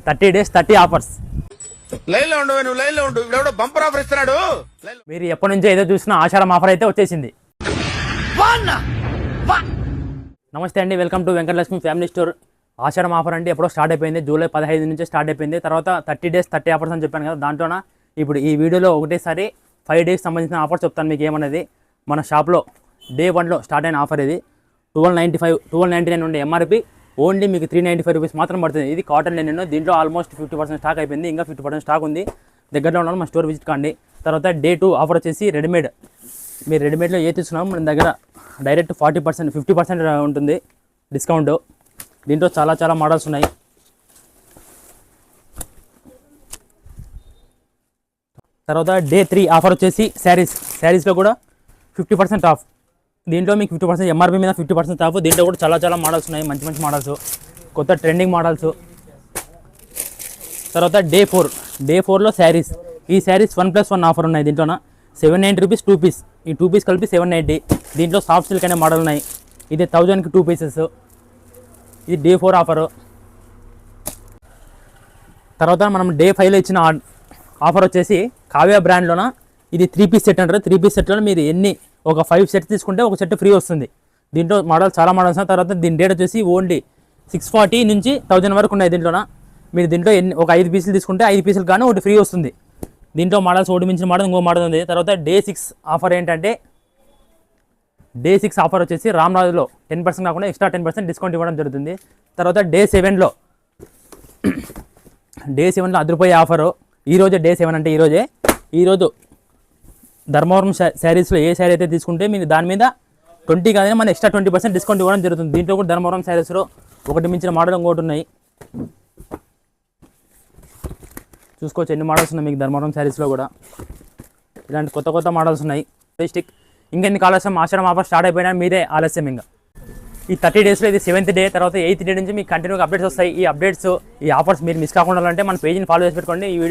30 days 30 offers. లైన్లో ఉండు, నువ్వు లైన్లో ఉండు. ఎవడో బంపర్ ఆఫర్ ఇస్తున్నాడు. మీరు ఎప్పటి నుంచో ఏదో చూసినా ఆషాఢం ఆఫర్ అయితే వచ్చేసింది. నమస్తే అండి, welcome to Venkatalakshmi family store. Ashadam offer అంటే ఎప్పుడో స్టార్ట్ అయిపోయింది, జూలై 15 నుంచి స్టార్ట్ అయిపోయింది. తర్వాత 30 days 30 ఆఫర్స్ అని చెప్పాను కదా, దాంట్లోన ఇప్పుడు ఈ వీడియోలో ఒకటేసారి 5 days సంబంధించిన ఆఫర్ చెప్తాను మీకు ఏమన్నది. మన షాప్లో Day 1లో స్టార్ట్ అయిన ఆఫర్ ఇది. 1299 ఉండే ఎంఆర్పి ఓన్లీ మీకు 395 రూపీస్ మాత్రం పడుతుంది. ఇది కాటన్ లెనిన్, దీంట్లో ఆల్మోస్ట్ 50% స్టాక్ అయిపోయింది, ఇంకా 50% స్టాక్ ఉంది. దగ్గరలో ఉన్న మా స్టోర్ విజిట్ కాండి. తర్వాత Day 2 ఆఫర్ వచ్చేసి రెడీమేడ్. మీరు రెడీమేడ్లో ఏ తీసుకున్నామో మన దగ్గర డైరెక్ట్ 40% 50% ఉంటుంది డిస్కౌంట్. దీంట్లో చాలా మోడల్స్ ఉన్నాయి. తర్వాత Day 3 ఆఫర్ వచ్చేసి శారీస్లో కూడా 50% ఆఫ్. దీంట్లో మీకు 50% ఎంఆర్పి మీద 50% ఆఫ్. దీంట్లో కూడా చాలా మోడల్స్ ఉన్నాయి, మంచి మోడల్స్, కొత్త ట్రెండింగ్ మోడల్స్. తర్వాత Day 4లో శారీస్. ఈ శారీస్ 1+1 ఆఫర్ ఉన్నాయి. దీంట్లోన 790 రూపీస్ 2 పీస్. ఈ 2 పీస్ కలిపి 790. దీంట్లో సాఫ్ట్ సిల్క్ అనే మోడల్ ఉన్నాయి. ఇది 1000కి 2 పీసెస్. ఇది Day 4 ఆఫరు. తర్వాత మనం Day 5లో ఇచ్చిన ఆఫర్ వచ్చేసి కావ్య బ్రాండ్లోన ఇది 3 పీస్ సెట్ అంటారు. 3 పీస్ సెట్లో మీరు ఒక 5 సెట్స్ తీసుకుంటే ఒక సెట్ ఫ్రీ వస్తుంది. దీంట్లో చాలా మోడల్స్. తర్వాత దీని డేట్ వచ్చేసి ఓన్లీ 640 నుంచి 1000 వరకు ఉన్నాయి. దీంట్లోన మీరు దీంట్లో ఒక 5 పీసులు తీసుకుంటే 5 పీసులు కానీ ఒకటి ఫ్రీ వస్తుంది. దీంట్లో మోడల్స్ ఒకటి మించిన మోడల్ ఇంకో మోడల్ ఉంది. తర్వాత Day 6 ఆఫర్ ఏంటంటే Day 6 ఆఫర్ వచ్చేసి రామ్రాజులో 10% కాకుండా ఎక్స్ట్రా 10% డిస్కౌంట్ ఇవ్వడం జరుగుతుంది. తర్వాత Day 7లో రూ. 10 ఆఫరు. ఈరోజే Day 7 అంటే ఈరోజు ధర్మవరం శారీస్లో ఏ శారీ అయితే తీసుకుంటే మీరు దాని మీద 20 కాదని మన ఎక్స్ట్రా 20% డిస్కౌంట్ ఇవ్వడం జరుగుతుంది. దీంట్లో కూడా ధర్మవరం శారీస్లో ఒకటి మించిన మోడల్ ఇంకోటి ఉన్నాయి. చూసుకోవచ్చు ఎన్ని మోడల్స్ ఉన్నాయి మీకు ధర్మవరం శారీస్లో కూడా. ఇలాంటి కొత్త మోడల్స్ ఉన్నాయి. స్టిక్ ఇంకెందుకు ఆలస్యం, ఆషాఢం ఆఫర్ స్టార్ట్ అయిపోయినా మీరే ఆలస్యం. ఇంకా ఈ 30 డేస్లో ఇది 7th డే. తర్వాత 8th డే నుంచి మీకు కంటిన్యూగా అప్డేట్స్ వస్తాయి. ఈ అప్డేట్స్, ఈ ఆఫర్స్ మీరు మిస్ కాకుండా అంటే మన పేజ్ని ఫాలో చేసి పెట్టుకోండి. ఈ వీడియో